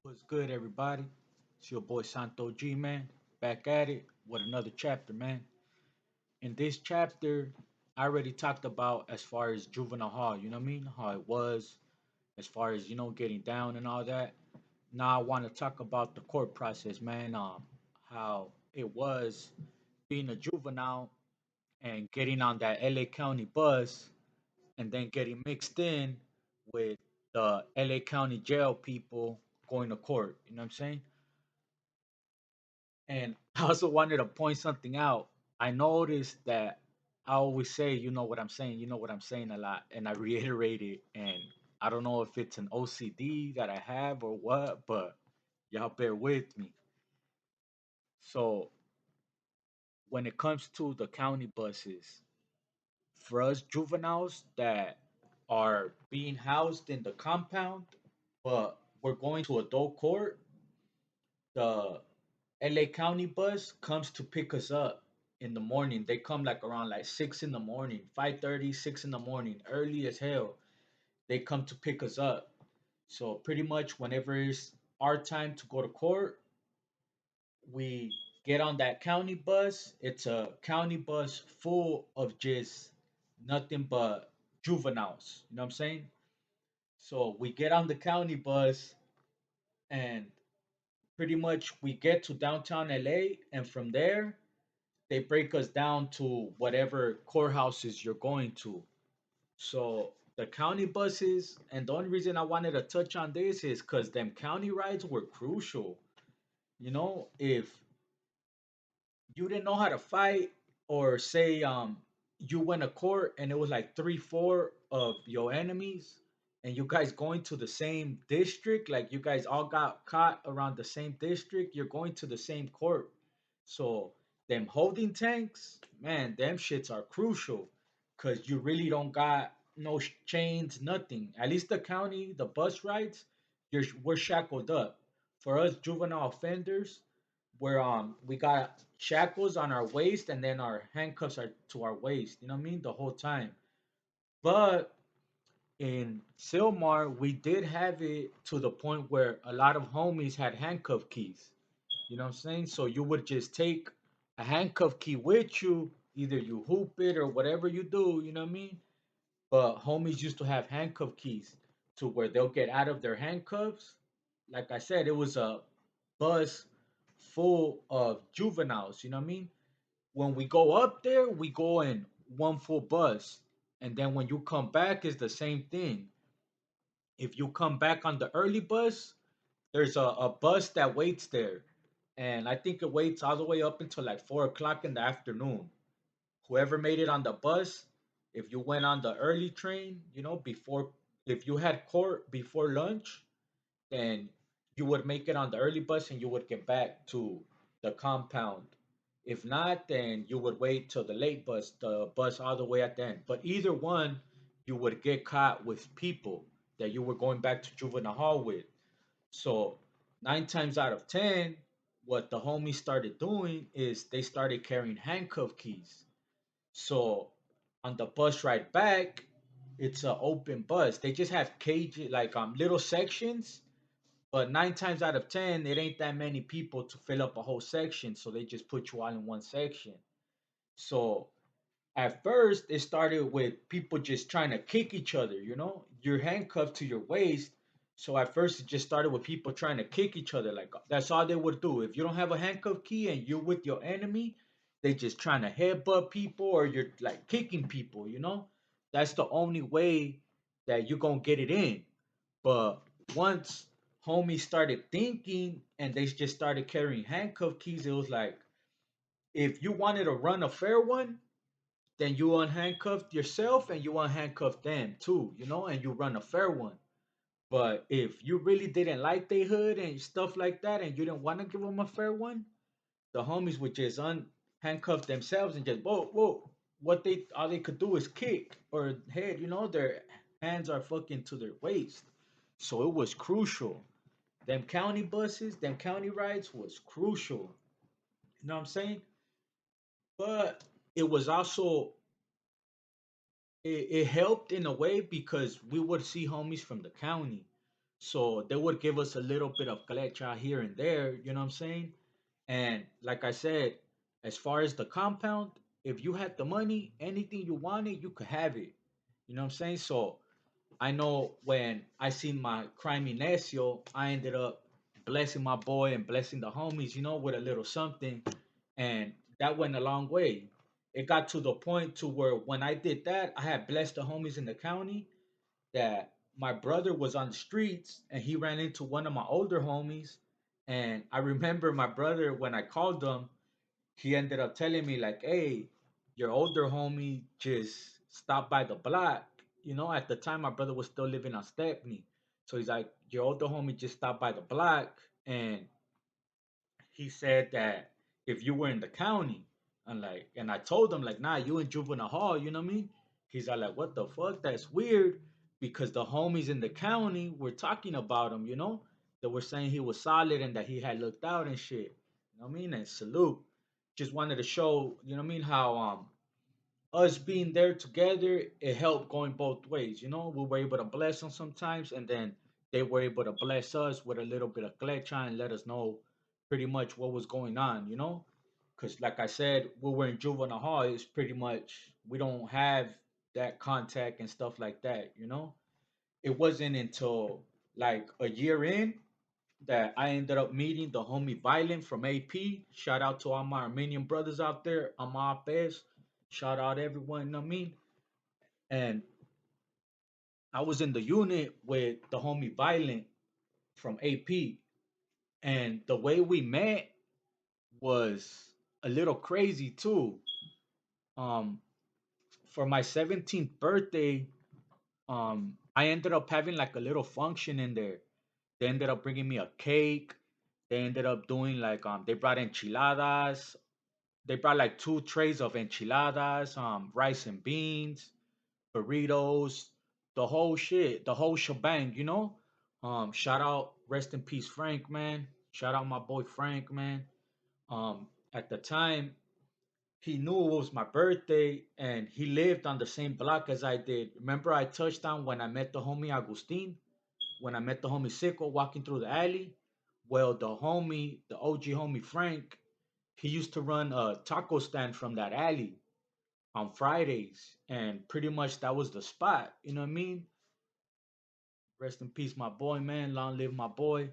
What's good, everybody? It's your boy Santo G, man. Back at it with another chapter, man. In this chapter, I already talked about as far as juvenile hall, you know what I mean? How it was, as far as, getting down and all that. Now I want to talk about the court process, man. How it was being a juvenile and getting on that LA County bus and then getting mixed in with the LA County jail people going to court. You know what I'm saying? And I also wanted to point something out. I noticed that I always say, you know what I'm saying a lot, and I reiterate it. And I don't know if it's an OCD that I have or what, but y'all bear with me. So when it comes to the county buses, for us juveniles that are being housed in the compound, but we're going to adult court, the LA County bus comes to pick us up in the morning. They come like around like 6 in the morning, 5:30, 6 in the morning, early as hell. They come to pick us up. So pretty much whenever it's our time to go to court, we get on that county bus. It's a county bus full of just nothing but juveniles. You know what I'm saying? So we get on the county bus and pretty much we get to downtown LA, and from there they break us down to whatever courthouses you're going to. So the county buses, and the only reason I wanted to touch on this is because them county rides were crucial. If you didn't know how to fight, or say you went to court and it was like 3, 4 of your enemies, and you guys going to the same district, like you guys all got caught around the same district, you're going to the same court. So them holding tanks, man, them shits are crucial because you really don't got no chains, nothing. At least the county, the bus rides, we're shackled up. For us juvenile offenders, we got shackles on our waist, and then our handcuffs are to our waist. You know what I mean? The whole time. But in Silmar, we did have it to the point where a lot of homies had handcuff keys. You know what I'm saying? So you would just take a handcuff key with you, either you hoop it or whatever you do, you know what I mean? But homies used to have handcuff keys to where they'll get out of their handcuffs. Like I said, it was a bus full of juveniles, you know what I mean? When we go up there, we go in one full bus. And then when you come back, it's the same thing. If you come back on the early bus, there's a bus that waits there. And I think it waits all the way up until like 4 o'clock in the afternoon. Whoever made it on the bus, if you went on the early train, if you had court before lunch, then you would make it on the early bus and you would get back to the compound. If not, then you would wait till the late bus, the bus all the way at the end. But either one, you would get caught with people that you were going back to juvenile hall with. So 9 times out of 10, what the homies started doing is they started carrying handcuff keys. So on the bus ride back, it's an open bus. They just have cages, like little sections, but 9 times out of 10, it ain't that many people to fill up a whole section. So they just put you all in one section. So at first, it started with people just trying to kick each other, You're handcuffed to your waist. So at first, it just started with people trying to kick each other. Like, that's all they would do. If you don't have a handcuff key and you're with your enemy, they just trying to headbutt people, or you're like kicking people. That's the only way that you're going to get it in. But once homies started thinking and they just started carrying handcuff keys, it was like, if you wanted to run a fair one, then you unhandcuffed yourself and you unhandcuffed them too, and you run a fair one. But if you really didn't like they hood and stuff like that, and you didn't want to give them a fair one, the homies would just unhandcuff themselves and just whoa, whoa. What they all they could do is kick or head, their hands are fucking to their waist. So it was crucial. Them county buses, them county rides was crucial. You know what I'm saying? But it was also it helped in a way because we would see homies from the county. So they would give us a little bit of clecha here and there, you know what I'm saying? And like I said, as far as the compound, if you had the money, anything you wanted, you could have it. You know what I'm saying? So I know when I seen my crime necio, I ended up blessing my boy and blessing the homies, with a little something. And that went a long way. It got to the point to where when I did that, I had blessed the homies in the county that my brother was on the streets and he ran into one of my older homies. And I remember my brother, when I called him, he ended up telling me like, "Hey, your older homie just stopped by the block." At the time my brother was still living on Stepney. So he's like, "Your older homie just stopped by the block and he said that if you were in the county." And I told him like, "Nah, you in juvenile hall, you know what I mean?" He's like, "What the fuck? That's weird." Because the homies in the county were talking about him, They were saying he was solid and that he had looked out and shit. You know what I mean? And salute. Just wanted to show, you know what I mean, how us being there together, it helped going both ways. We were able to bless them sometimes, and then they were able to bless us with a little bit of klecha and let us know pretty much what was going on. Because like I said, we were in juvenile hall. It's pretty much we don't have that contact and stuff like that. It wasn't until like a year in that I ended up meeting the homie Violent from AP. Shout out to all my Armenian brothers out there. I'm Apes. Shout out everyone, you know what I mean? And I was in the unit with the homie Violent from AP. And the way we met was a little crazy too. Um, for my 17th birthday, I ended up having like a little function in there. They ended up bringing me a cake. They ended up doing like they brought enchiladas. They brought like two trays of enchiladas, rice and beans, burritos, the whole shit, the whole shebang. Shout out, rest in peace, Frank, man. Shout out my boy Frank, man. At the time, he knew it was my birthday and he lived on the same block as I did. Remember, I touched on when I met the homie Agustin, when I met the homie Sicko walking through the alley. Well, the OG homie Frank, he used to run a taco stand from that alley on Fridays, and pretty much that was the spot. You know what I mean? Rest in peace, my boy, man. Long live my boy.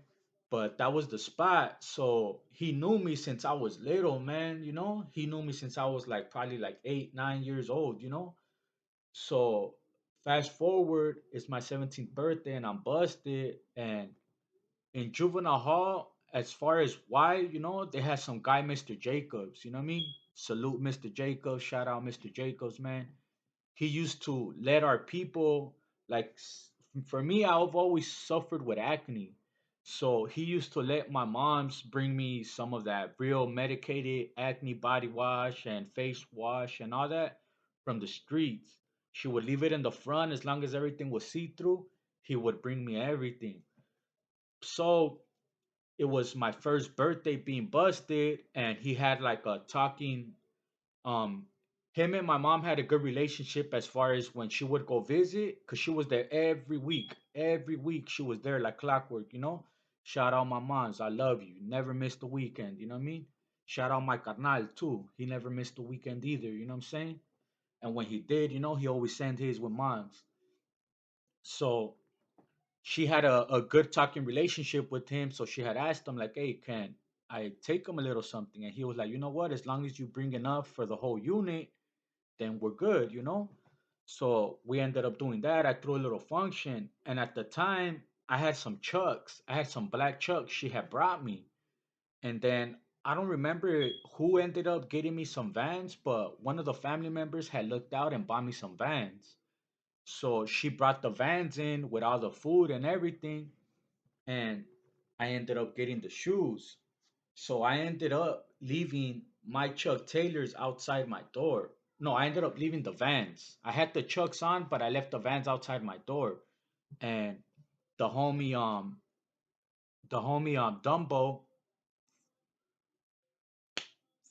But that was the spot. So he knew me since I was little, man. He knew me since I was like probably like 8, 9 years old. So fast forward, it's my 17th birthday and I'm busted. And in juvenile hall, as far as why, they had some guy, Mr. Jacobs. You know what I mean? Salute Mr. Jacobs. Shout out Mr. Jacobs, man. He used to let our people like for me, I've always suffered with acne. So he used to let my moms bring me some of that real medicated acne body wash and face wash and all that from the streets. She would leave it in the front as long as everything was see-through. He would bring me everything. So it was my first birthday being busted, and he had like a talking um him and my mom had a good relationship as far as when she would go visit, because she was there every week she was there like clockwork. Shout out my moms, I love you, never missed a weekend, you know what I mean? Shout out my carnal too, he never missed a weekend either, you know what I'm saying? And when he did, he always sent his with moms. So she had a good talking relationship with him. So she had asked him, like, "Hey, can I take him a little something?" And he was like, "You know what? As long as you bring enough for the whole unit, then we're good." So we ended up doing that. I threw a little function. And at the time, I had some chucks. I had some black chucks she had brought me. And then I don't remember who ended up getting me some vans, but one of the family members had looked out and bought me some vans. So she brought the vans in with all the food and everything, and I ended up getting the shoes. So I ended up leaving my Chuck Taylors outside my door. No, I ended up leaving the Vans. I had the Chucks on, but I left the Vans outside my door. And the homie Dumbo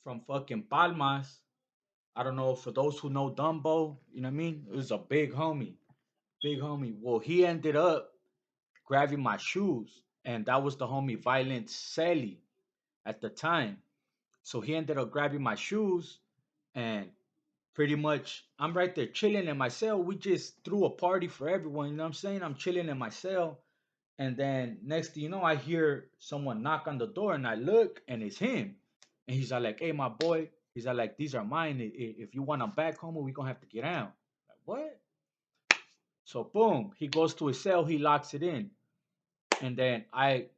from fucking Palmas. I don't know, for those who know Dumbo, you know what I mean? It was a big homie. Big homie. Well, he ended up grabbing my shoes, and that was the homie Violent Sally at the time. So he ended up grabbing my shoes, and pretty much I'm right there chilling in my cell. We just threw a party for everyone. You know what I'm saying? I'm chilling in my cell, and then next thing you know, I hear someone knock on the door, and I look, and it's him. And he's like, "Hey, my boy." He's like, "These are mine. If you want them back, homie, we gonna have to get out." Like, what? So boom, he goes to his cell, he locks it in, and then I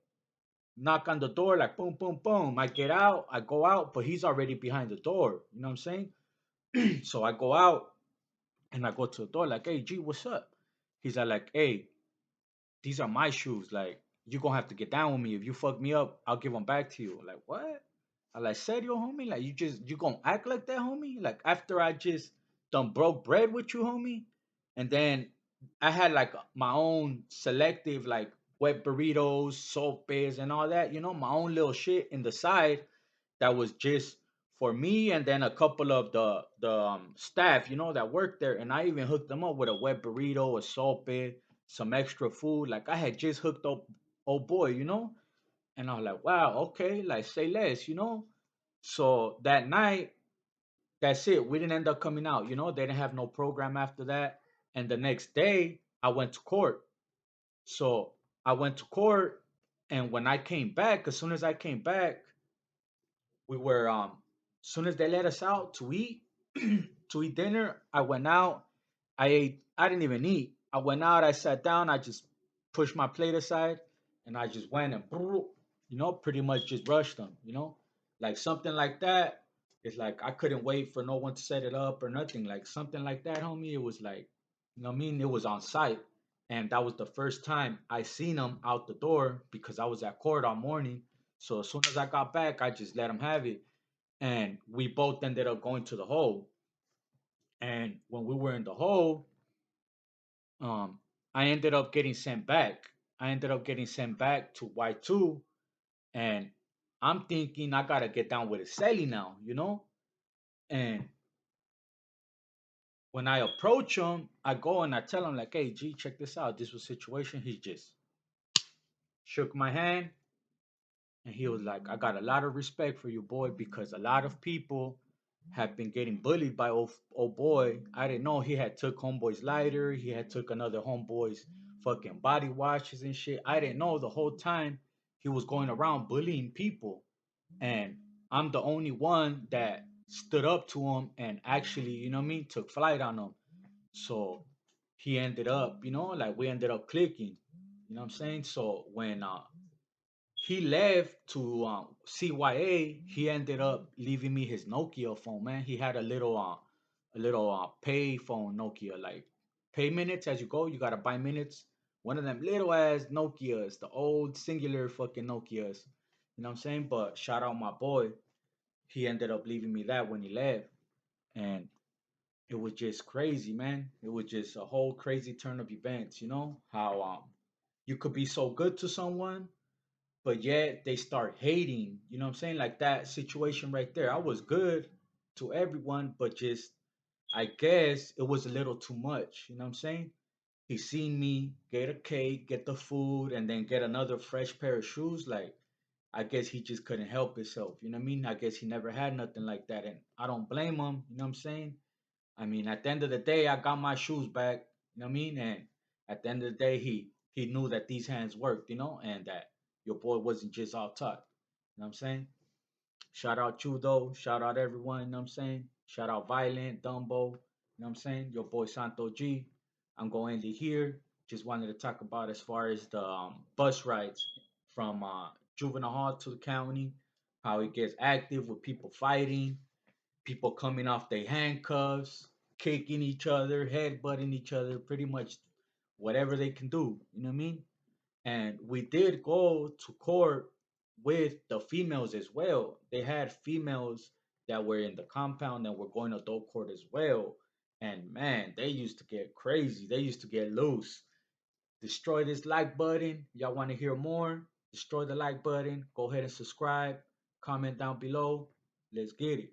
knock on the door like boom, boom, boom. I get out, I go out, but he's already behind the door. You know what I'm saying? So I go out and I go to the door like, "Hey, G, what's up?" He's like, "Hey, these are my shoes. Like, you gonna have to get down with me. If you fuck me up, I'll give them back to you." Like, what? I like, serio, homie? Like, you gonna act like that, homie? Like, after I just done broke bread with you, homie? And then I had like my own selective, like, wet burritos, sopes, and all that, my own little shit in the side that was just for me and then a couple of the staff, that worked there. And I even hooked them up with a wet burrito, a sope, some extra food. Like I had just hooked up old boy, and I was like, wow, okay, like say less. So that night, that's it. We didn't end up coming out, they didn't have no program after that. And the next day, I went to court. So I went to court, and when I came back, as soon as I came back, we were as soon as they let us out to eat to eat dinner, I went out. I ate. I didn't even eat. I went out. I sat down. I just pushed my plate aside, and I just went and pretty much just rushed them. Like something like that. It's like I couldn't wait for no one to set it up or nothing. Like something like that, homie. It was like, what I mean? It was on site, and that was the first time I seen them out the door because I was at court all morning. So as soon as I got back, I just let him have it, and we both ended up going to the hole. And when we were in the hole, um, I ended up getting sent back. I ended up getting sent back to Y2, and I'm thinking I gotta get down with a celly now. And when I approach him, I go and I tell him like, "Hey, G, check this out. This was a situation." He just shook my hand, and he was like, "I got a lot of respect for you, boy, because a lot of people have been getting bullied by old boy. I didn't know he had took homeboy's lighter. He had took another homeboy's fucking body washes and shit. I didn't know the whole time he was going around bullying people. And I'm the only one that stood up to him and actually, took flight on him. So he ended up, like we ended up clicking. You know what I'm saying? So when he left to CYA. He ended up leaving me his Nokia phone. Man, he had a little pay phone Nokia, like pay minutes as you go. You gotta buy minutes. One of them little ass Nokias, the old singular fucking Nokias. You know what I'm saying? But shout out my boy. He ended up leaving me that when he left, and it was just crazy, man. It was just a whole crazy turn of events. How you could be so good to someone, but yet they start hating. You know what I'm saying? Like that situation right there. I was good to everyone, but just I guess it was a little too much. You know what I'm saying? He seen me get a cake, get the food, and then get another fresh pair of shoes. Like I guess he just couldn't help himself. You know what I mean? I guess he never had nothing like that, and I don't blame him. You know what I'm saying? I mean, at the end of the day, I got my shoes back. You know what I mean? And at the end of the day, he knew that these hands worked. And that your boy wasn't just all talk. You know what I'm saying? Shout out Chudo. Shout out everyone. You know what I'm saying? Shout out Violent, Dumbo. You know what I'm saying? Your boy Santo G. I'm going to here. Just wanted to talk about as far as the bus rides from juvenile hall to the county, how it gets active with people fighting, people coming off their handcuffs, kicking each other, headbutting each other, pretty much whatever they can do. You know what I mean? And we did go to court with the females as well. They had females that were in the compound that were going to adult court as well. And man, they used to get crazy. They used to get loose. Destroy this like button. Y'all want to hear more? Destroy the like button. Go ahead and subscribe. Comment down below. Let's get it.